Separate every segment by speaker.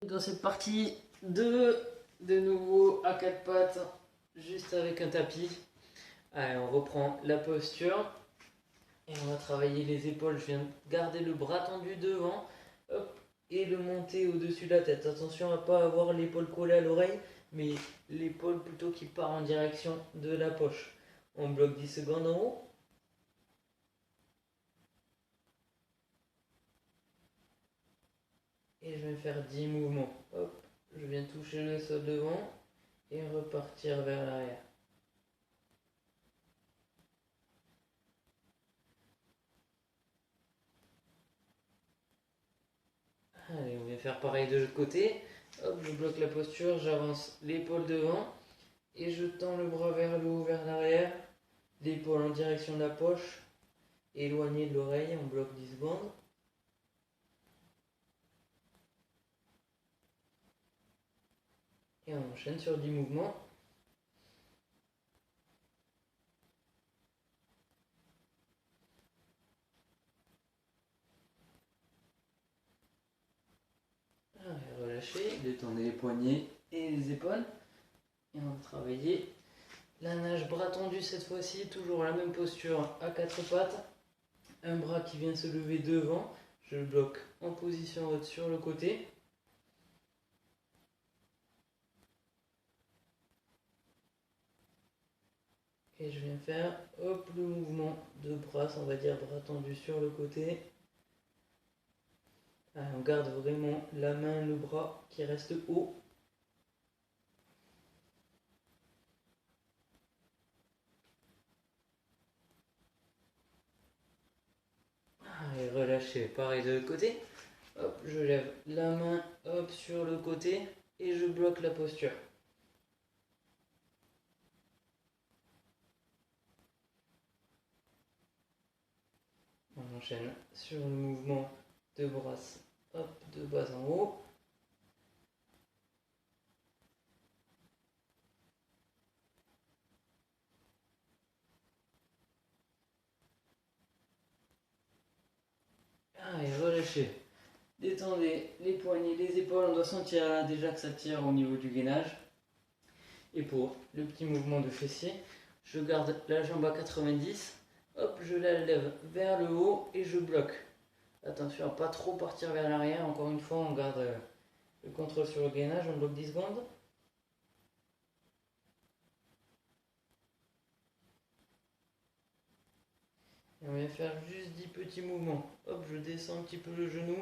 Speaker 1: dans cette partie de nouveau à quatre pattes, juste avec un tapis. Allez, on reprend la posture et on va travailler les épaules. Je viens de garder le bras tendu devant, hop, et le monter au-dessus de la tête. Attention à ne pas avoir l'épaule collée à l'oreille, mais l'épaule plutôt qui part en direction de la poche. On bloque 10 secondes en haut. Et je vais faire 10 mouvements. Hop, je viens toucher le sol devant et repartir vers l'arrière. Allez, on vient faire pareil de l'autre côté. Hop, je bloque la posture, j'avance l'épaule devant et je tends le bras vers le haut, vers l'arrière. L'épaule en direction de la poche, éloignée de l'oreille, on bloque 10 secondes. Et on enchaîne sur 10 mouvements. Allez, relâchez, détendez les poignets et les épaules. Et on va travailler la nage bras tendu cette fois-ci, toujours la même posture à quatre pattes. Un bras qui vient se lever devant, je le bloque en position haute sur le côté. Et je viens faire hop, le mouvement de bras, on va dire bras tendu sur le côté. Allez, on garde vraiment la main, le bras qui reste haut. Allez, relâchez, pareil de l'autre côté. Hop, je lève la main hop sur le côté et je bloque la posture. On enchaîne sur le mouvement de bras, hop, de bas en haut. Allez, relâchez. Détendez les poignets, les épaules. On doit sentir là déjà que ça tire au niveau du gainage. Et pour le petit mouvement de fessier, je garde la jambe à 90. Hop, je la lève vers le haut et je bloque. Attention à pas trop partir vers l'arrière. Encore une fois, on garde le contrôle sur le gainage. On bloque 10 secondes. Et on vient faire juste 10 petits mouvements. Hop, je descends un petit peu le genou.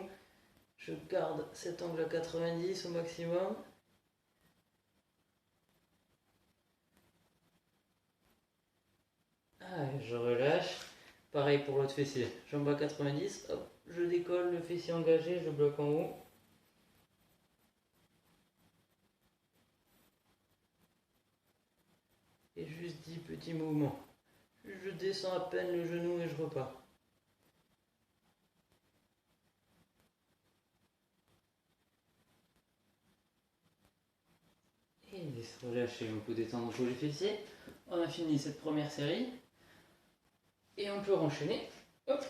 Speaker 1: Je garde cet angle à 90 au maximum. Allez, je relâche. Pareil pour l'autre fessier. Jambe à 90. Hop, je décolle, le fessier engagé, je bloque en haut. Et juste 10 petits mouvements. Je descends à peine le genou et je repars. Et laisse relâcher, on peut détendre pour les fessiers. On a fini cette première série. Et on peut enchaîner. Hop.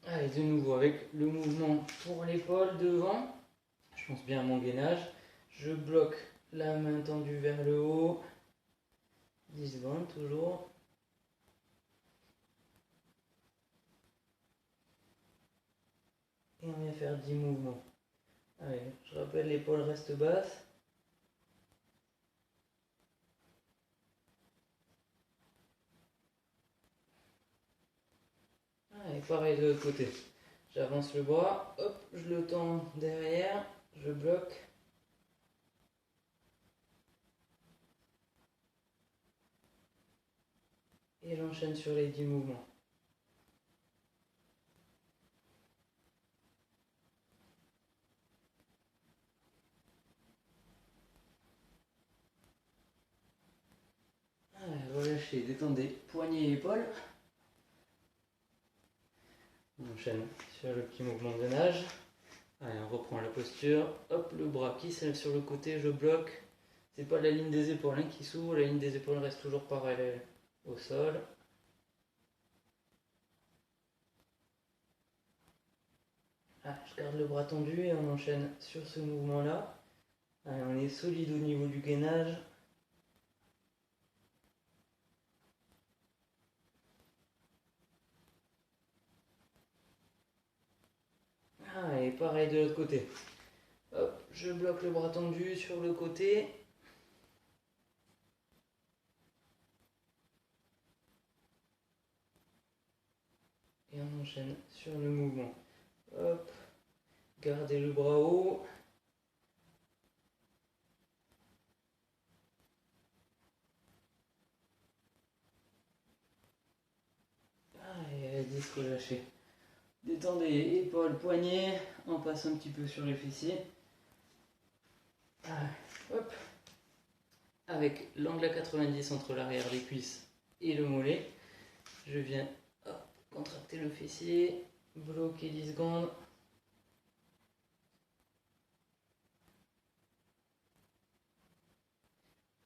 Speaker 1: Allez, de nouveau avec le mouvement pour l'épaule devant. Je pense bien à mon gainage. Je bloque la main tendue vers le haut. 10 secondes toujours. Et on vient faire 10 mouvements. Allez, je rappelle, l'épaule reste basse. Allez, pareil de l'autre côté. J'avance le bras, hop, je le tends derrière, je bloque. Et j'enchaîne sur les 10 mouvements. Allez, relâchez, détendez poignets et épaules. On enchaîne sur le petit mouvement de nage. Allez, on reprend la posture. Hop, le bras qui s'élève sur le côté, je bloque. C'est pas la ligne des épaules qui s'ouvre, la ligne des épaules reste toujours parallèle au sol. Ah, je garde le bras tendu et on enchaîne sur ce mouvement-là. Allez, on est solide au niveau du gainage. Et pareil de l'autre côté. Hop, je bloque le bras tendu sur le côté. Et on enchaîne sur le mouvement. Hop, gardez le bras haut. Et 10, relâchez. Détendez épaules, poignets, on passe un petit peu sur les fessiers. Hop. Avec l'angle à 90 entre l'arrière des cuisses et le mollet, je viens contracter le fessier, bloquer 10 secondes.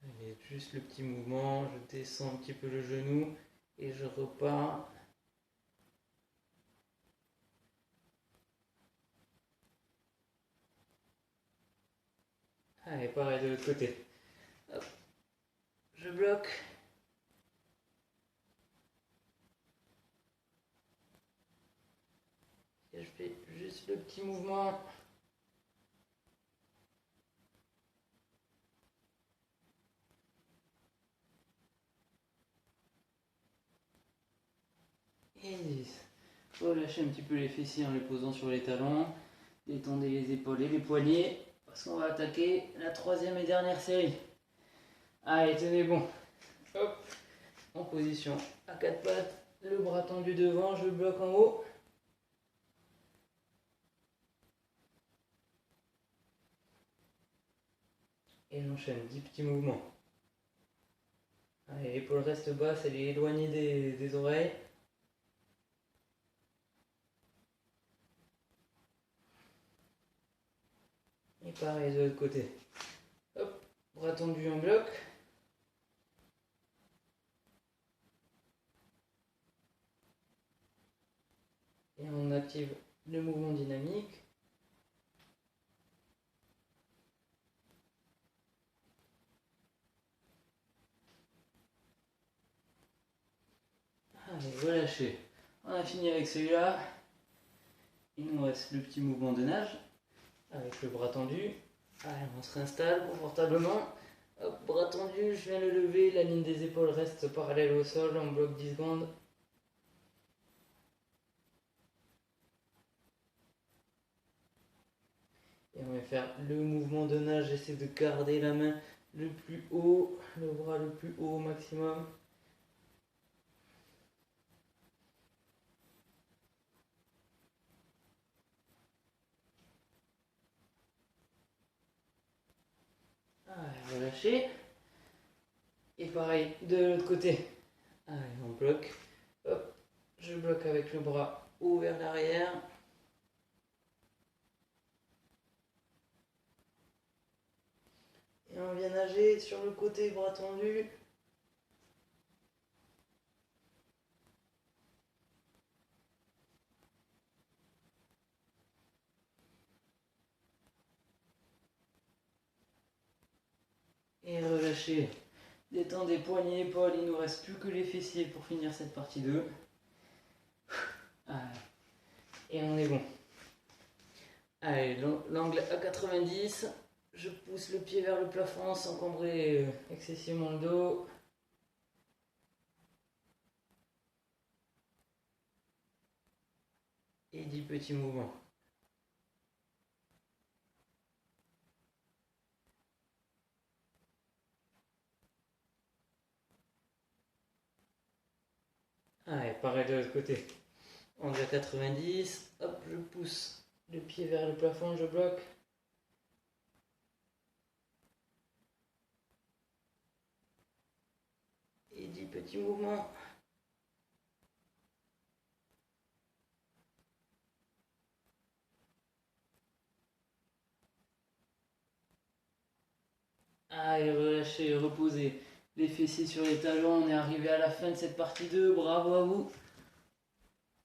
Speaker 1: Allez, juste le petit mouvement, je descends un petit peu le genou et je repars. Allez, pareil de l'autre côté. Hop. Je bloque. Et je fais juste le petit mouvement. Et 10. Relâchez un petit peu les fessiers en les posant sur les talons. Détendez les épaules et les poignets. Parce qu'on va attaquer la troisième et dernière série. Allez, tenez bon. Hop. En position à quatre pattes. Le bras tendu devant, je bloque en haut. Et j'enchaîne 10 petits mouvements. Allez, l'épaule reste basse, elle est éloignée des oreilles. Et pareil de l'autre côté. Hop, bras tendu en bloc. Et on active le mouvement dynamique. Allez, relâchez. On a fini avec celui-là. Il nous reste le petit mouvement de nage. Avec le bras tendu. Allez, on se réinstalle confortablement. Hop, bras tendu, je viens le lever. La ligne des épaules reste parallèle au sol. On bloque 10 secondes. Et on va faire le mouvement de nage. J'essaie de garder la main le plus haut, le bras le plus haut au maximum. Relâcher. Et pareil de l'autre côté. Allez, on bloque. Hop, je bloque avec le bras haut vers l'arrière. Et on vient nager sur le côté, bras tendu. Et relâchez. Détendez poignets, épaules, il ne nous reste plus que les fessiers pour finir cette partie 2. Et on est bon. Allez, l'angle à 90. Je pousse le pied vers le plafond sans cambrer excessivement le dos. Et 10 petits mouvements. Allez, pareil de l'autre côté. Angle à 90. Hop, je pousse le pied vers le plafond, je bloque. Et 10 petits mouvements. Allez, relâchez, reposez les fessiers sur les talons. On est arrivé à la fin de cette partie 2. Bravo à vous.